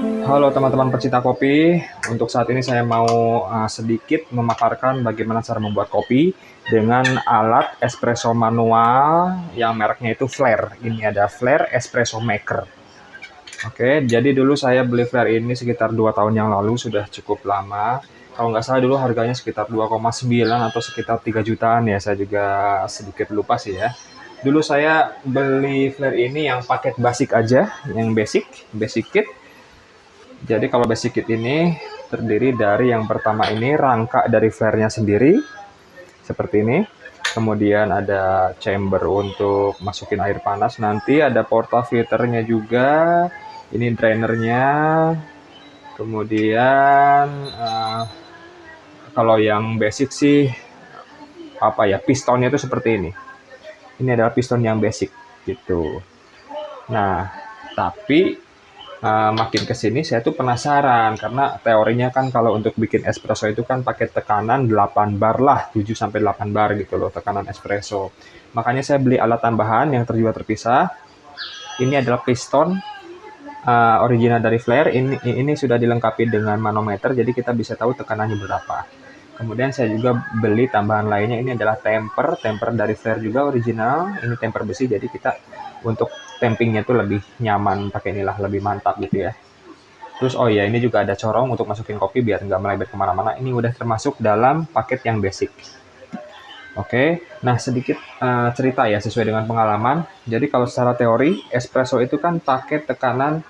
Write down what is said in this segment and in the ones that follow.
Halo teman-teman pecinta kopi, untuk saat ini saya mau sedikit memaparkan bagaimana cara membuat kopi dengan alat espresso manual yang mereknya itu Flair. Ini ada Flair Espresso Maker. Oke, jadi dulu saya beli Flair ini sekitar 2 tahun yang lalu, sudah cukup lama. Kalau nggak salah dulu harganya sekitar 2,9 atau sekitar 3 jutaan ya, saya juga sedikit lupa sih ya. Dulu saya beli Flair ini yang paket basic aja, yang basic kit. Jadi kalau basic kit ini terdiri dari yang pertama ini rangka dari flare-nya sendiri, seperti ini. Kemudian ada chamber untuk masukin air panas. Nanti ada portafilternya juga. Ini drainernya. Kemudian kalau yang basic sih apa ya, pistonnya itu seperti ini. Ini adalah piston yang basic gitu. Nah, tapi makin ke sini saya tuh penasaran karena teorinya kan kalau untuk bikin espresso itu kan pakai tekanan 8 bar lah, 7 sampai 8 bar gitu loh tekanan espresso. Makanya saya beli alat tambahan yang terjual terpisah. Ini adalah piston original dari Flair. Ini sudah dilengkapi dengan manometer, jadi kita bisa tahu tekanannya berapa. Kemudian saya juga beli tambahan lainnya, ini adalah temper dari Flair juga original. Ini temper besi, jadi kita untuk tampingnya tuh lebih nyaman pakai inilah, lebih mantap gitu ya. Terus oh ya, ini juga ada corong untuk masukin kopi biar nggak melebar kemana-mana. Ini udah termasuk dalam paket yang basic. Oke, nah sedikit cerita ya sesuai dengan pengalaman. Jadi kalau secara teori, espresso itu kan pakai tekanan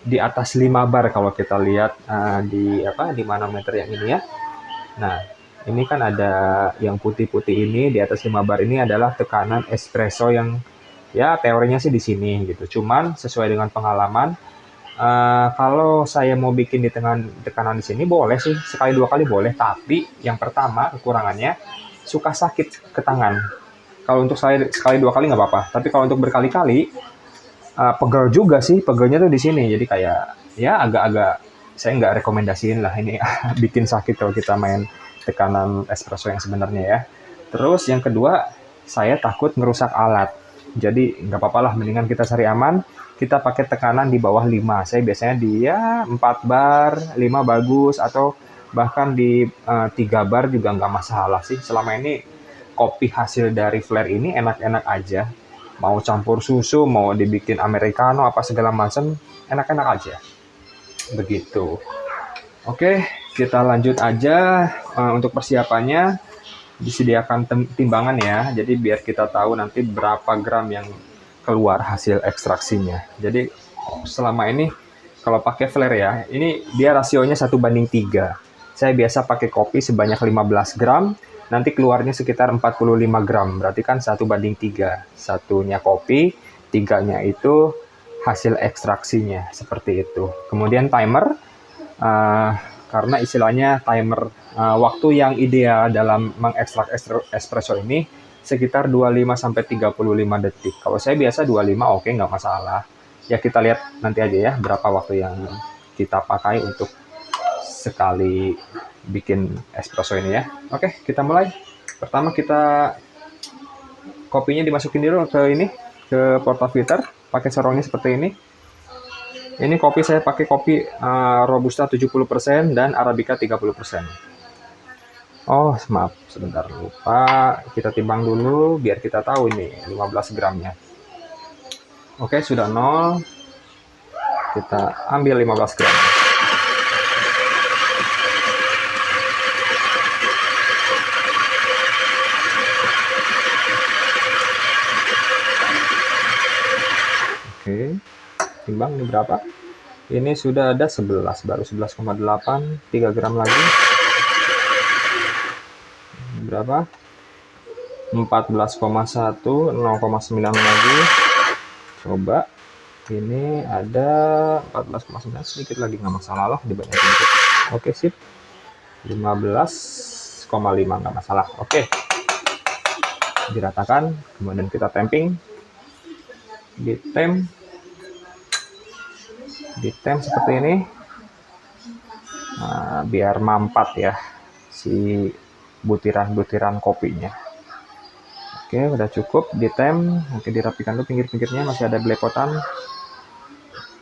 di atas 5 bar kalau kita lihat di manometer yang ini ya. Nah, ini kan ada yang putih-putih ini di atas 5 bar ini adalah tekanan espresso yang ya teorinya sih di sini gitu. Cuman sesuai dengan pengalaman, kalau saya mau bikin di tekanan di sini boleh sih, sekali dua kali boleh. Tapi yang pertama kekurangannya suka sakit ke tangan. Kalau untuk saya sekali dua kali nggak apa-apa. Tapi kalau untuk berkali-kali pegel juga sih, pegelnya tuh di sini. Jadi kayak ya agak-agak saya nggak rekomendasiin lah ini bikin sakit kalau kita main tekanan espresso yang sebenarnya ya. Terus yang kedua, saya takut ngerusak alat. Jadi nggak apa-apa lah, mendingan kita cari aman, kita pakai tekanan di bawah 5. Saya biasanya di ya 4 bar, 5 bagus, atau bahkan di 3 bar juga nggak masalah sih. Selama ini kopi hasil dari Flair ini enak-enak aja. Mau campur susu, mau dibikin americano, apa segala macam, enak-enak aja. Begitu. Oke, kita lanjut aja untuk persiapannya. Disediakan timbangan ya, jadi biar kita tahu nanti berapa gram yang keluar hasil ekstraksinya. Jadi selama ini kalau pakai Flair ya, ini dia rasionya 1:3. Saya biasa pakai kopi sebanyak 15 gram, nanti keluarnya sekitar 45 gram, berarti kan 1:3. Satunya kopi, tiganya itu hasil ekstraksinya, seperti itu. Kemudian timer, uh, karena istilahnya timer waktu yang ideal dalam mengekstrak espresso ini sekitar 25-35 detik. Kalau saya biasa 25, oke, nggak masalah. Ya kita lihat nanti aja ya berapa waktu yang kita pakai untuk sekali bikin espresso ini ya. Oke, kita mulai. Pertama kita kopinya dimasukin dulu ke ini, ke portafilter, pakai sorongnya seperti ini. Ini kopi saya pakai kopi Robusta 70% dan Arabica 30%. Oh, maaf, sebentar lupa. Kita timbang dulu biar kita tahu ini 15 gramnya. Oke, sudah 0. Kita ambil 15 gram. Oke, timbang ini berapa? Ini sudah ada 11, baru 11,8, 3 gram lagi. Berapa? 14,1, 0,9 lagi. Coba. Ini ada 14,9, sedikit lagi, nggak masalah lah, dibanyakin dikit. Oke, sip. 15,5, nggak masalah. Oke. Diratakan, kemudian kita tamping. Ditem seperti ini. Nah, biar mampat ya si butiran-butiran kopinya. Oke, udah cukup ditem. Oke, dirapikan dulu pinggir-pinggirnya, masih ada belepotan.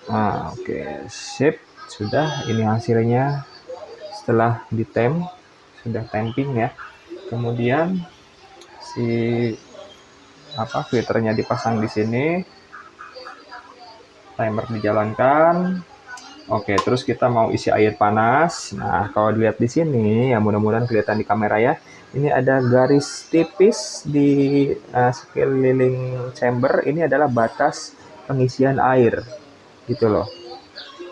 Nah, oke, sip. Sudah, ini hasilnya setelah ditemp, sudah temping ya. Kemudian si filternya dipasang di sini, timer dijalankan. Oke, terus kita mau isi air panas. Nah, kalau dilihat di sini, ya mudah-mudahan kelihatan di kamera ya. Ini ada garis tipis di sekeliling chamber. Ini adalah batas pengisian air, gitu loh.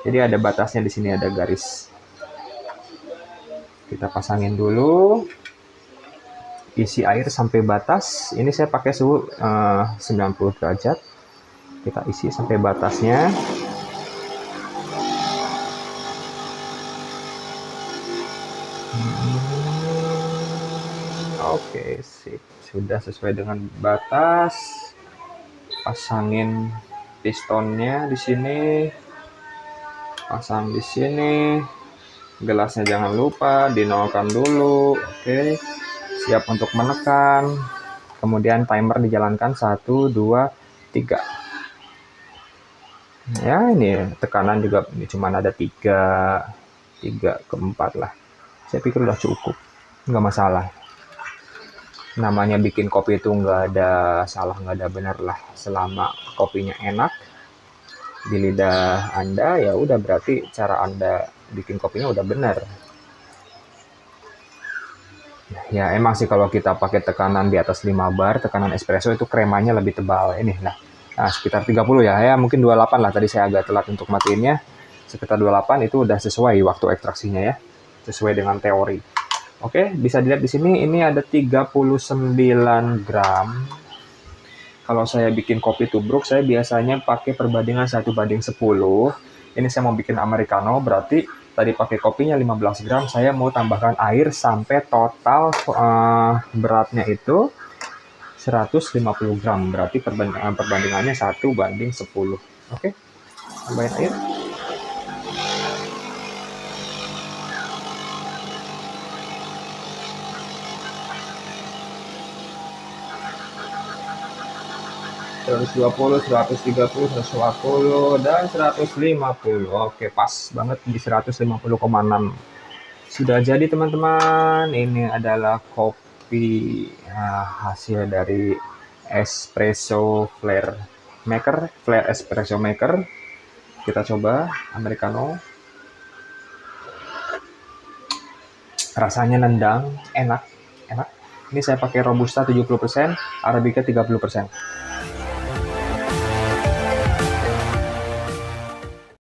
Jadi ada batasnya di sini, ada garis. Kita pasangin dulu. Isi air sampai batas. Ini saya pakai suhu 90 derajat. Kita isi sampai batasnya. Oke, sip. Sudah sesuai dengan batas. Pasangin pistonnya di sini. Pasang di sini. Gelasnya jangan lupa dinolkan dulu. Oke. Siap untuk menekan. Kemudian timer dijalankan 1 2 3. Ya, ini tekanan juga cuma ada 3 ke 4 lah. Saya pikir udah cukup. Nggak masalah. Namanya bikin kopi itu nggak ada salah, nggak ada benar lah. Selama kopinya enak di lidah Anda, ya udah berarti cara Anda bikin kopinya udah benar. Ya emang sih kalau kita pakai tekanan di atas 5 bar, tekanan espresso itu kremanya lebih tebal. Ini nah sekitar 30 ya. Ya mungkin 28 lah, tadi saya agak telat untuk matiinnya. Sekitar 28 itu udah sesuai waktu ekstraksinya ya. Sesuai dengan teori. Oke, bisa dilihat di sini ini ada 39 gram. Kalau saya bikin kopi tubruk, saya biasanya pakai perbandingan 1:10. Ini saya mau bikin americano, berarti tadi pakai kopinya 15 gram, saya mau tambahkan air sampai total beratnya itu 150 gram. Berarti perbandingannya 1:10. Oke, tambahin air. 120, 130, 140, dan 150. Oke, pas banget di 150,6. Sudah jadi teman-teman. Ini adalah kopi hasil dari espresso flare espresso maker. Kita coba americano. Rasanya nendang, enak. Ini saya pakai robusta 70%, arabica 30%.